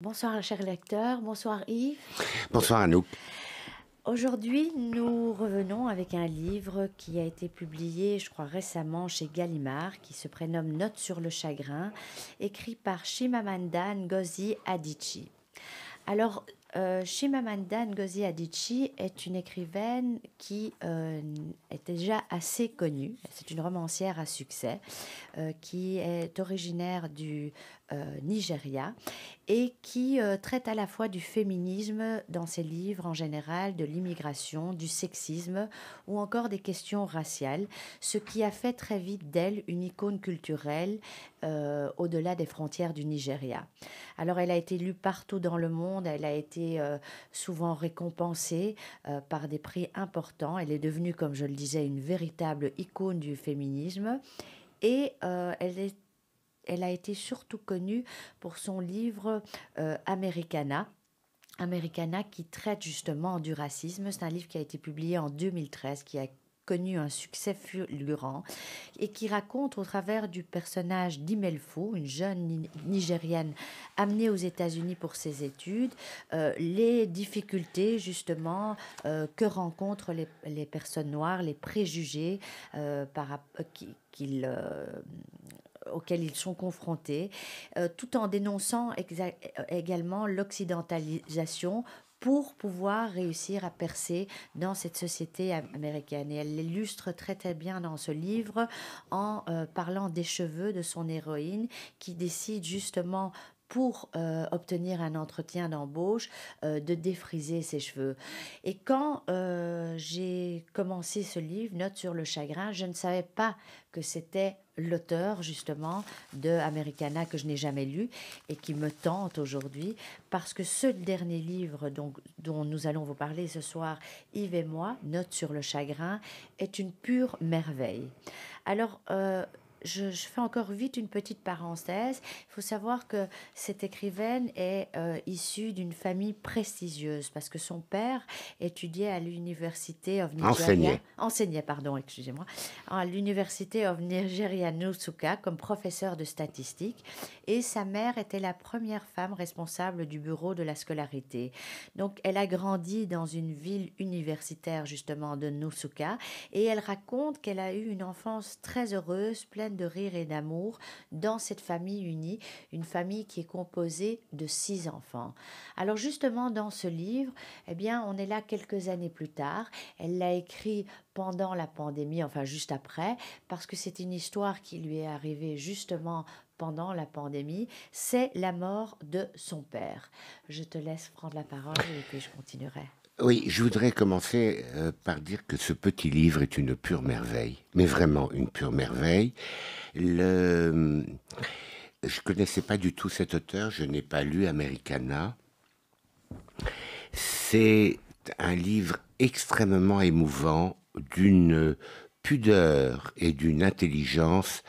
Bonsoir chers lecteurs, bonsoir Yves. Bonsoir Anouk. Aujourd'hui, nous revenons avec un livre qui a été publié, je crois récemment, chez Gallimard, qui se prénomme Notes sur le chagrin, écrit par Chimamanda Ngozi Adichie. Alors, Chimamanda Ngozi Adichie est une écrivaine qui est déjà assez connue. C'est une romancière à succès qui est originaire du Nigeria et qui traite à la fois du féminisme dans ses livres en général, de l'immigration, du sexisme ou encore des questions raciales, ce qui a fait très vite d'elle une icône culturelle au-delà des frontières du Nigeria. Alors elle a été lue partout dans le monde, elle a été souvent récompensée par des prix importants, elle est devenue, comme je le disais, une véritable icône du féminisme et elle a été surtout connue pour son livre Americana. Americana qui traite justement du racisme. C'est un livre qui a été publié en 2013, qui a connu un succès fulgurant et qui raconte au travers du personnage d'Imelfo, une jeune Nigérienne amenée aux États-Unis pour ses études, les difficultés justement que rencontrent les personnes noires, les préjugés qu'ils auxquels ils sont confrontés, tout en dénonçant également l'occidentalisation pour pouvoir réussir à percer dans cette société américaine. Et elle l'illustre très très bien dans ce livre en parlant des cheveux de son héroïne qui décide justement pour obtenir un entretien d'embauche, de défriser ses cheveux. Et quand j'ai commencé ce livre, Notes sur le chagrin, je ne savais pas que c'était l'auteur justement de Americana que je n'ai jamais lu et qui me tente aujourd'hui parce que ce dernier livre dont nous allons vous parler ce soir, Yves et moi, Notes sur le chagrin, est une pure merveille. Alors, je fais encore vite une petite parenthèse. Il faut savoir que cette écrivaine est issue d'une famille prestigieuse parce que son père étudiait à l'Université of Nigeria, Enseigné. enseignait, pardon, excusez-moi, à l'Université of Nigeria Nsukka comme professeur de statistique et sa mère était la première femme responsable du bureau de la scolarité. Donc elle a grandi dans une ville universitaire justement de Nsukka et elle raconte qu'elle a eu une enfance très heureuse, pleine de rire et d'amour dans cette famille unie, une famille qui est composée de 6 enfants. Alors justement dans ce livre, eh bien on est là quelques années plus tard. Elle l'a écrit pendant la pandémie, enfin juste après, parce que c'est une histoire qui lui est arrivée justement pendant la pandémie, c'est la mort de son père. Je te laisse prendre la parole et puis je continuerai. Oui, je voudrais commencer par dire que ce petit livre est une pure merveille, mais vraiment une pure merveille. Je connaissais pas du tout cet auteur, je n'ai pas lu Americana. C'est un livre extrêmement émouvant, d'une pudeur et d'une intelligence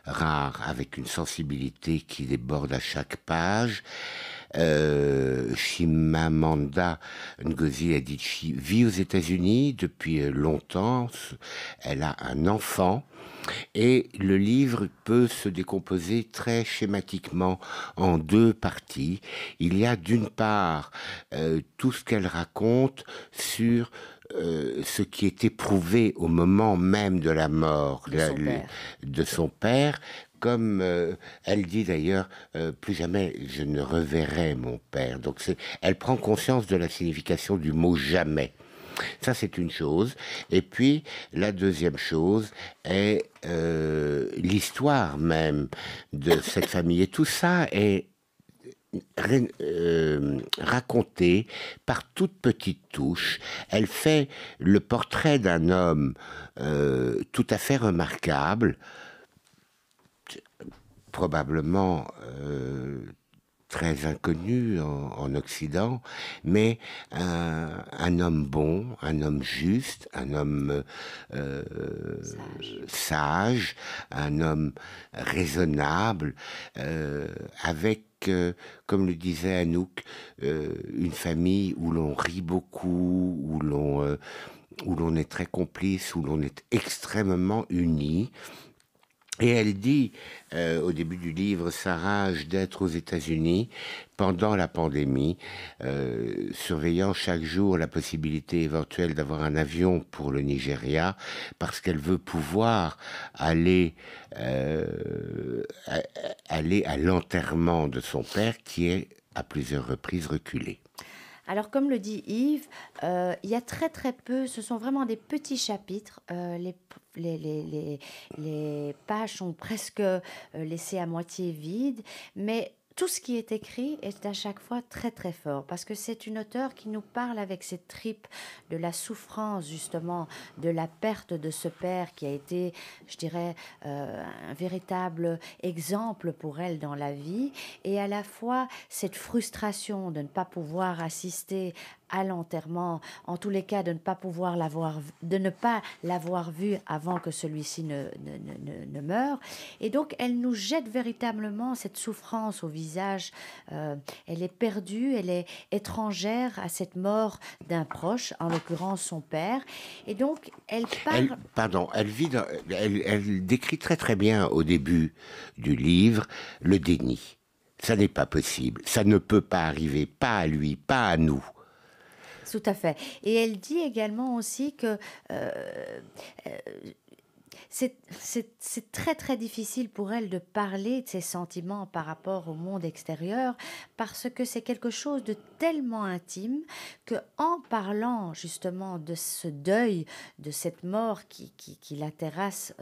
rare, avec une sensibilité qui déborde à chaque page. Chimamanda Ngozi Adichie vit aux États-Unis depuis longtemps. Elle a un enfant et le livre peut se décomposer très schématiquement en deux parties. Il y a d'une part tout ce qu'elle raconte sur ce qui est éprouvé au moment même de la mort De son père. de son père, comme elle dit d'ailleurs, plus jamais je ne reverrai mon père. Donc elle prend conscience de la signification du mot jamais. Ça, c'est une chose. Et puis, la deuxième chose est l'histoire même de cette famille. Et tout ça est racontée par toutes petites touches. Elle fait le portrait d'un homme tout à fait remarquable, probablement très inconnu en Occident, mais un homme bon, un homme juste, un homme Sage. sage, un homme raisonnable, avec, comme le disait Anouk, une famille où l'on rit beaucoup, où l'on est très complice, où l'on est extrêmement unis. Et elle dit, au début du livre, sa rage d'être aux États-Unis pendant la pandémie, surveillant chaque jour la possibilité éventuelle d'avoir un avion pour le Nigeria, parce qu'elle veut pouvoir aller, aller à l'enterrement de son père, qui est à plusieurs reprises reculé. Alors, comme le dit Yves, il y a très très peu, ce sont vraiment des petits chapitres. Les pages sont presque laissées à moitié vides, mais tout ce qui est écrit est à chaque fois très très fort, parce que c'est une auteure qui nous parle avec ses tripes de la souffrance, justement, de la perte de ce père qui a été, je dirais, un véritable exemple pour elle dans la vie, et à la fois cette frustration de ne pas pouvoir assister à l'enterrement, en tous les cas de ne pas pouvoir de ne pas l'avoir vu avant que celui-ci ne meure. Et donc elle nous jette véritablement cette souffrance au visage. Elle est perdue, elle est étrangère à cette mort d'un proche, en l'occurrence son père. Et donc elle Elle, parle. pardon, elle décrit très très bien au début du livre le déni. Ça n'est pas possible, ça ne peut pas arriver, pas à lui, pas à nous. Tout à fait. Et elle dit également aussi que c'est très très difficile pour elle de parler de ses sentiments par rapport au monde extérieur, parce que c'est quelque chose de tellement intime que, en parlant justement de ce deuil, de cette mort qui la terrasse,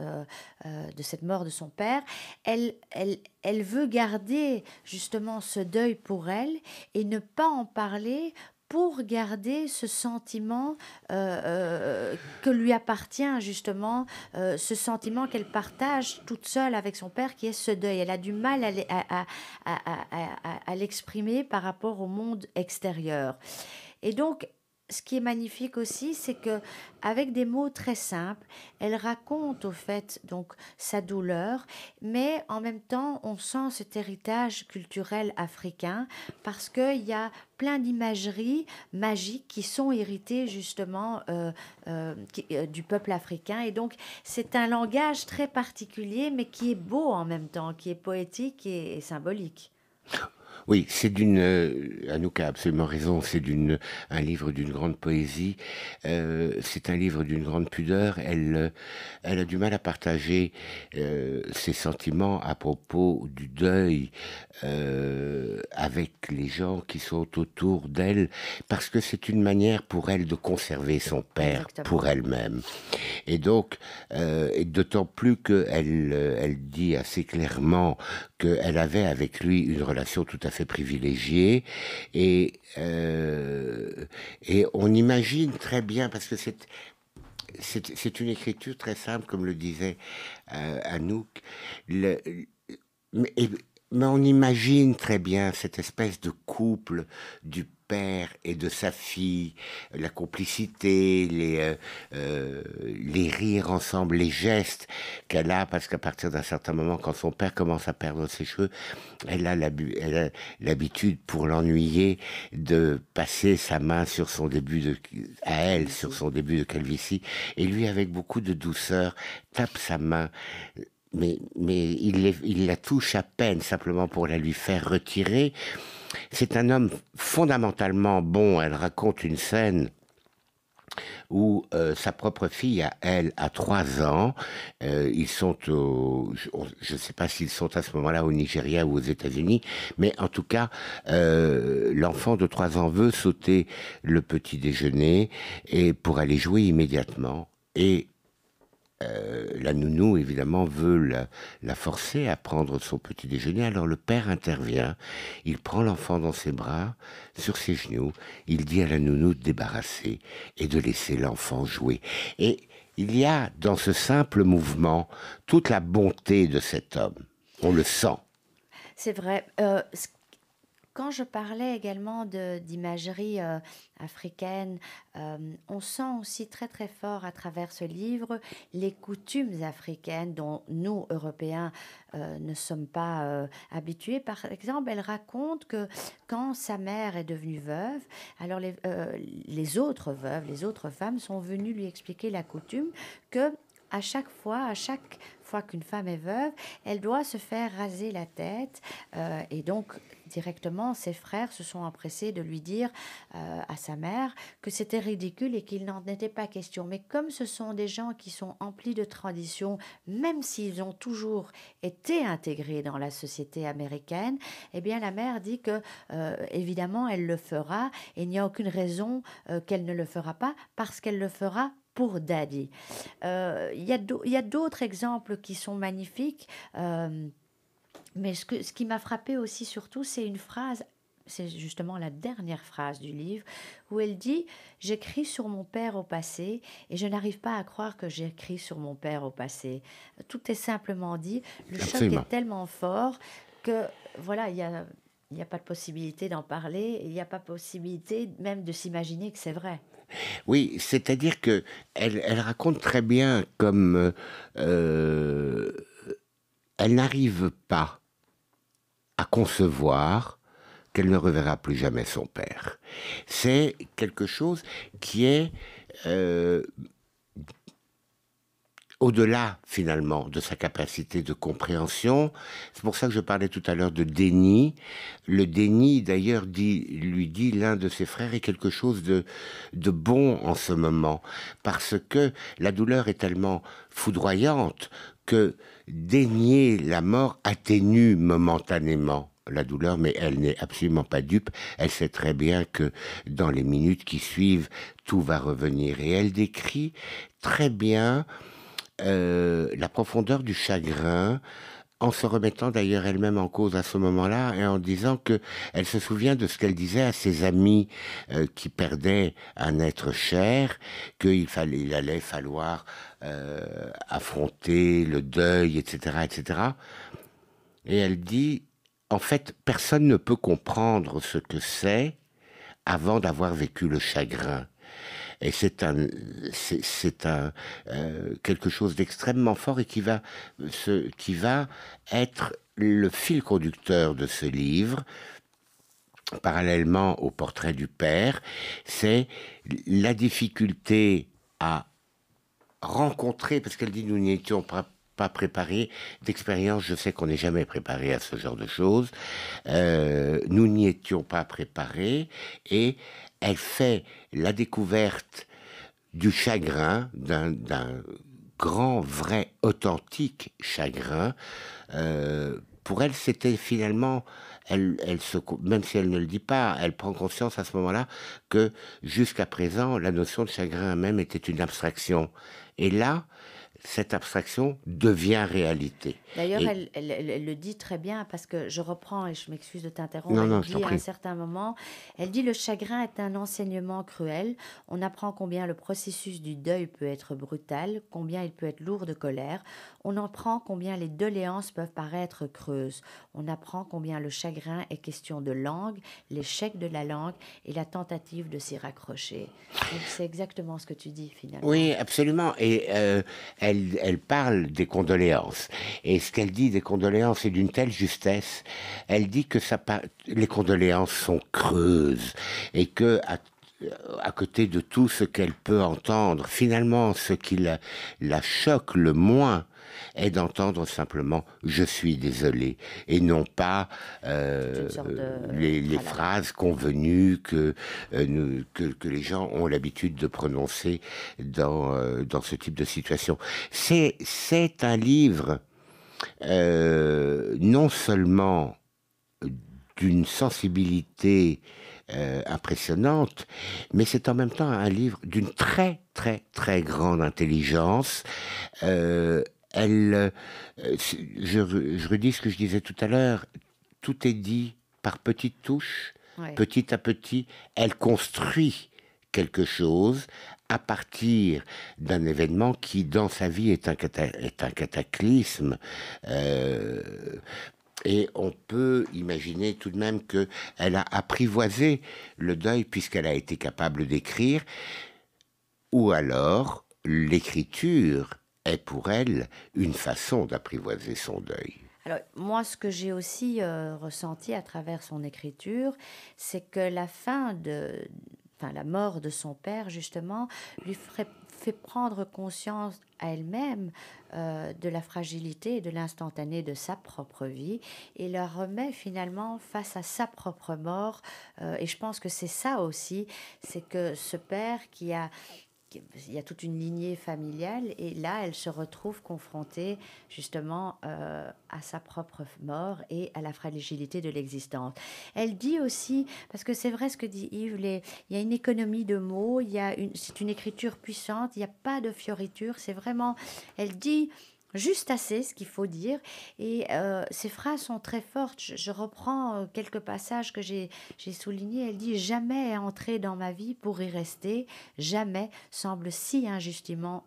de cette mort de son père, elle veut garder justement ce deuil pour elle et ne pas en parler pour garder ce sentiment que lui appartient justement, ce sentiment qu'elle partage toute seule avec son père, qui est ce deuil. Elle a du mal à l'exprimer par rapport au monde extérieur. Et donc, ce qui est magnifique aussi, c'est que avec des mots très simples, elle raconte au fait donc sa douleur, mais en même temps, on sent cet héritage culturel africain, parce qu'il y a plein d'imageries magiques qui sont héritées justement du peuple africain. Et donc, c'est un langage très particulier, mais qui est beau en même temps, qui est poétique et symbolique. Oui, c'est Anouk a absolument raison, un livre d'une grande poésie, c'est un livre d'une grande pudeur. Elle a du mal à partager ses sentiments à propos du deuil avec les gens qui sont autour d'elle, parce que c'est une manière pour elle de conserver son père Exactement. pour elle-même. Et donc, et d'autant plus qu'elle elle dit assez clairement qu'elle avait avec lui une relation tout à fait privilégiée, et on imagine très bien, parce que c'est une écriture très simple, comme le disait Anouk, le, mais, mais on imagine très bien cette espèce de couple du père et de sa fille, la complicité, les rires ensemble, les gestes qu'elle a, parce qu'à partir d'un certain moment, quand son père commence à perdre ses cheveux, elle a l'habitude, pour l'ennuyer, de passer sa main sur son à elle, sur son début de calvitie, et lui, avec beaucoup de douceur, tape sa main, mais il la touche à peine, simplement pour la lui faire retirer. C'est un homme fondamentalement bon. Elle raconte une scène où sa propre fille, elle, a 3 ans. Ils sont je ne sais pas s'ils sont à ce moment-là au Nigeria ou aux États-Unis, mais en tout cas, l'enfant de 3 ans veut sauter le petit déjeuner et pour aller jouer immédiatement. Et la nounou, évidemment, veut la forcer à prendre son petit déjeuner. Alors le père intervient, il prend l'enfant dans ses bras, sur ses genoux, il dit à la nounou de débarrasser et de laisser l'enfant jouer. Et il y a dans ce simple mouvement toute la bonté de cet homme. On le sent. C'est vrai. Quand je parlais également d'imagerie africaine, on sent aussi très très fort à travers ce livre les coutumes africaines dont nous, Européens, ne sommes pas habitués. Par exemple, elle raconte que quand sa mère est devenue veuve, alors les autres veuves, les autres femmes sont venues lui expliquer la coutume que à chaque fois, à chaque fois qu'une femme est veuve, elle doit se faire raser la tête. Et donc, directement, ses frères se sont empressés de lui dire à sa mère que c'était ridicule et qu'il n'en était pas question. Mais comme ce sont des gens qui sont emplis de traditions, même s'ils ont toujours été intégrés dans la société américaine, eh bien la mère dit que évidemment elle le fera et il n'y a aucune raison qu'elle ne le fera pas parce qu'elle le fera pour Daddy. Il y a d'autres exemples qui sont magnifiques. Mais ce qui m'a frappé aussi surtout, c'est une phrase, c'est justement la dernière phrase du livre, où elle dit: «J'écris sur mon père au passé et je n'arrive pas à croire que j'écris sur mon père au passé.» Tout est simplement dit. Le choc Absolument. est tellement fort que, voilà, il n'y a pas de possibilité d'en parler, il n'y a pas possibilité même de s'imaginer que c'est vrai. Oui, c'est-à-dire que elle raconte très bien comme, elle n'arrive pas à concevoir qu'elle ne reverra plus jamais son père. C'est quelque chose qui est, heu, au-delà finalement de sa capacité de compréhension. C'est pour ça que je parlais tout à l'heure de déni. Le déni d'ailleurs lui dit l'un de ses frères est quelque chose de bon en ce moment, parce que la douleur est tellement foudroyante que dénier la mort atténue momentanément la douleur, mais elle n'est absolument pas dupe. Elle sait très bien que dans les minutes qui suivent, tout va revenir. Et elle décrit très bien la profondeur du chagrin, en se remettant d'ailleurs elle-même en cause à ce moment-là et en disant que elle se souvient de ce qu'elle disait à ses amis qui perdaient un être cher, il allait falloir affronter le deuil, etc., etc. Et elle dit, en fait, personne ne peut comprendre ce que c'est avant d'avoir vécu le chagrin. Et c'est un quelque chose d'extrêmement fort et qui va être le fil conducteur de ce livre, parallèlement au portrait du père. C'est la difficulté à rencontrer, parce qu'elle dit nous n'y étions pas préparés. D'expérience, je sais qu'on n'est jamais préparé à ce genre de choses. Nous n'y étions pas préparés et elle fait la découverte du chagrin, d'un grand, vrai, authentique chagrin. Pour elle, c'était finalement, même si elle ne le dit pas, elle prend conscience à ce moment-là que jusqu'à présent, la notion de chagrin même était une abstraction. Et là, cette abstraction devient réalité. D'ailleurs, Et elle le dit très bien parce que je reprends et je m'excuse de t'interrompre. non, Elle non, je t'en dit à un prie. certain moment, elle dit: «Le chagrin est un enseignement cruel. On apprend combien le processus du deuil peut être brutal, combien il peut être lourd de colère. On apprend combien les doléances peuvent paraître creuses. On apprend combien le chagrin est question de langue, l'échec de la langue et la tentative de s'y raccrocher.» Donc c'est exactement ce que tu dis finalement. Oui, absolument. Et elle parle des condoléances. Et ce qu'elle dit des condoléances est d'une telle justesse. Elle dit que les condoléances sont creuses et que à côté de tout ce qu'elle peut entendre, finalement, ce qui la choque le moins est d'entendre simplement «je suis désolé» et non pas C'est une sorte de les tralala. phrases convenues que les gens ont l'habitude de prononcer dans ce type de situation. C'est un livre non seulement d'une sensibilité impressionnante, mais c'est en même temps un livre d'une très très très grande intelligence. Elle, je redis ce que je disais tout à l'heure, tout est dit par petites touches, Ouais. petit à petit, elle construit quelque chose à partir d'un événement qui, dans sa vie, est un cataclysme. Euh, et on peut imaginer tout de même qu'elle a apprivoisé le deuil puisqu'elle a été capable d'écrire, ou alors l'écriture est pour elle une façon d'apprivoiser son deuil. Alors, moi, ce que j'ai aussi ressenti à travers son écriture, c'est que enfin la mort de son père justement, fait prendre conscience à elle-même de la fragilité et de l'instantané de sa propre vie et la remet finalement face à sa propre mort. Et je pense que c'est ça aussi, c'est que ce père il y a toute une lignée familiale et là, elle se retrouve confrontée justement à sa propre mort et à la fragilité de l'existence. Elle dit aussi, parce que c'est vrai ce que dit Yves, il y a une économie de mots, c'est une écriture puissante, il n'y a pas de fioriture, c'est vraiment, elle dit juste assez ce qu'il faut dire et ces phrases sont très fortes. Je reprends quelques passages que j'ai soulignés. Elle dit: jamais est entré dans ma vie pour y rester, jamais semble si injustement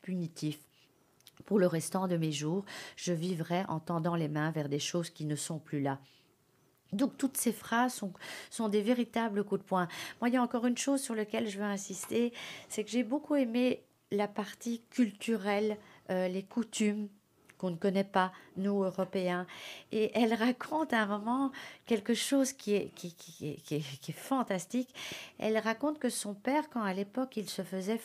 punitif. Pour le restant de mes jours, je vivrai en tendant les mains vers des choses qui ne sont plus là. Donc toutes ces phrases sont des véritables coups de poing. Moi, il y a encore une chose sur laquelle je veux insister, c'est que j'ai beaucoup aimé la partie culturelle, les coutumes qu'on ne connaît pas, nous, Européens. Et elle raconte à un moment quelque chose qui est fantastique. Elle raconte que son père, quand à l'époque il se faisait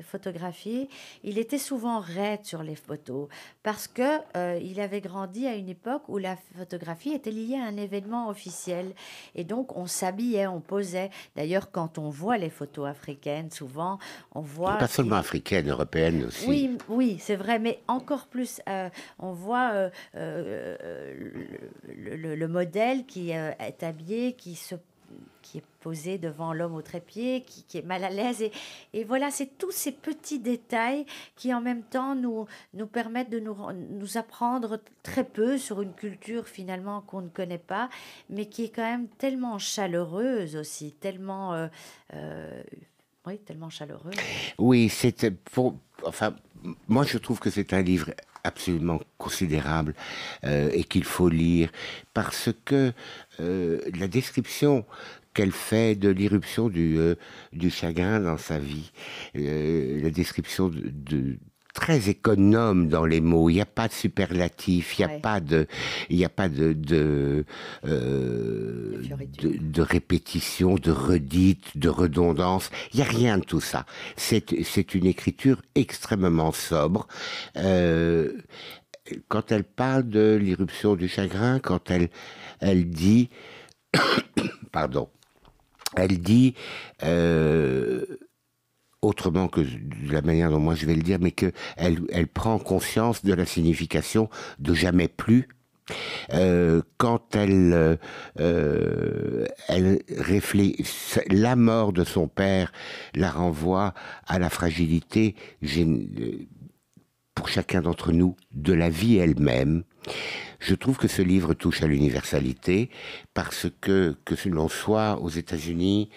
photographier, il était souvent raide sur les photos parce que il avait grandi à une époque où la photographie était liée à un événement officiel. Et donc on s'habillait, on posait. D'ailleurs, quand on voit les photos africaines, souvent, on voit... Pas seulement africaine, européenne aussi. Oui, oui, c'est vrai, mais encore plus, on voit le modèle qui est habillé, qui est posé devant l'homme au trépied, qui est mal à l'aise. Et voilà, c'est tous ces petits détails qui, en même temps, nous permettent de nous apprendre très peu sur une culture, finalement, qu'on ne connaît pas, mais qui est quand même tellement chaleureuse aussi, tellement... oui, tellement chaleureuse. Oui, c'est pour. Enfin, moi, je trouve que c'est un livre absolument considérable et qu'il faut lire parce que la description qu'elle fait de l'irruption du chagrin dans sa vie, la description très économe dans les mots. Il n'y a pas de superlatif, il n'y a Ouais. pas il n'y a pas de répétition, de redite, de redondance. Il n'y a rien de tout ça. C'est une écriture extrêmement sobre. Euh, Quand elle parle de l'irruption du chagrin, quand elle dit, pardon, elle dit, autrement que de la manière dont moi je vais le dire, mais elle prend conscience de la signification de jamais plus. Quand elle réfléchit, la mort de son père la renvoie à la fragilité pour chacun d'entre nous de la vie elle-même. Je trouve que ce livre touche à l'universalité parce que l'on soit aux États-Unis,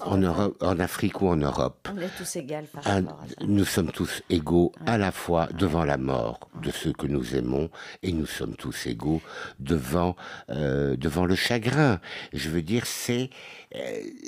en Europe, en Afrique ou en Europe, On est tous égaux par rapport à ça. nous sommes tous égaux Ouais. à la fois devant la mort de ceux que nous aimons et nous sommes tous égaux devant le chagrin. Je veux dire, c'est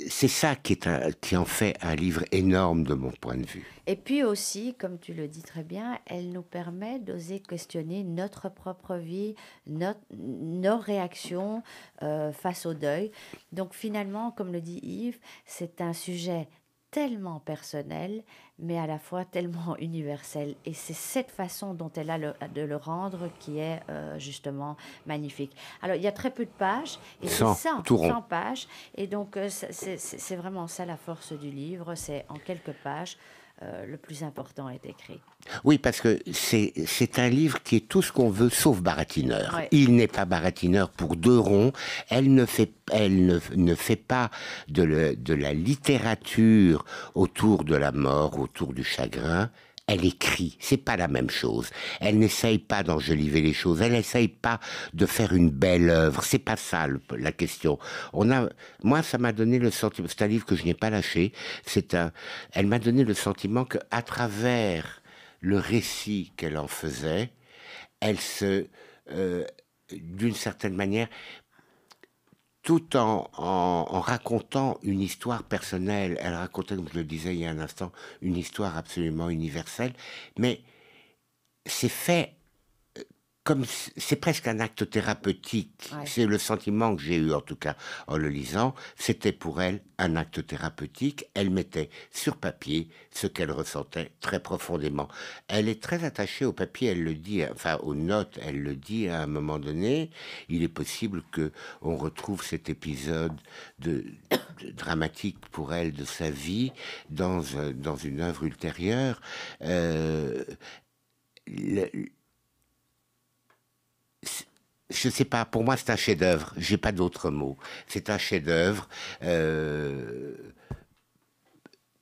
ça qui en fait un livre énorme de mon point de vue. Et puis aussi, comme tu le dis très bien, elle nous permet d'oser questionner notre propre vie, nos réactions face au deuil. Donc finalement, comme le dit Yves, c'est un sujet tellement personnel, mais à la fois tellement universel. Et c'est cette façon dont elle a de le rendre qui est justement magnifique. Alors, il y a très peu de pages, et c'est 100, ça, tout rond. 100 pages. Et donc, c'est vraiment ça la force du livre, c'est en quelques pages. Le plus important est écrit. Oui, parce que c'est un livre qui est tout ce qu'on veut sauf baratineur. Ouais. Il n'est pas baratineur pour deux ronds. Elle ne fait pas de la littérature autour de la mort, autour du chagrin. Elle écrit, c'est pas la même chose. Elle n'essaye pas d'enjoliver les choses. Elle n'essaye pas de faire une belle œuvre. C'est pas ça la question. Moi, ça m'a donné le sentiment. C'est un livre que je n'ai pas lâché. Elle m'a donné le sentiment que, à travers le récit qu'elle en faisait, elle d'une certaine manière, tout en racontant une histoire personnelle. Elle racontait, comme je le disais il y a un instant, une histoire absolument universelle, mais c'est fait comme c'est presque un acte thérapeutique. Ouais. C'est le sentiment que j'ai eu, en tout cas, en le lisant. C'était pour elle un acte thérapeutique. Elle mettait sur papier ce qu'elle ressentait très profondément. Elle est très attachée au papier, elle le dit, enfin aux notes, elle le dit à un moment donné. Il est possible que on retrouve cet épisode dramatique pour elle de sa vie dans une œuvre ultérieure. Le, je sais pas, pour moi c'est un chef-d'œuvre, j'ai pas d'autre mot. C'est un chef-d'œuvre. Il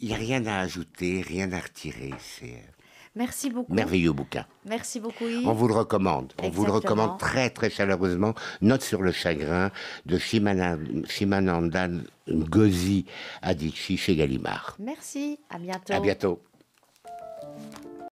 n'y a rien à ajouter, rien à retirer. C'est Merci beaucoup. merveilleux bouquin. Merci beaucoup, Yves. On vous le recommande. On vous le recommande très très chaleureusement. Note sur le chagrin de Shimananda Ngozi Adichie chez Gallimard. Merci, à bientôt. À bientôt.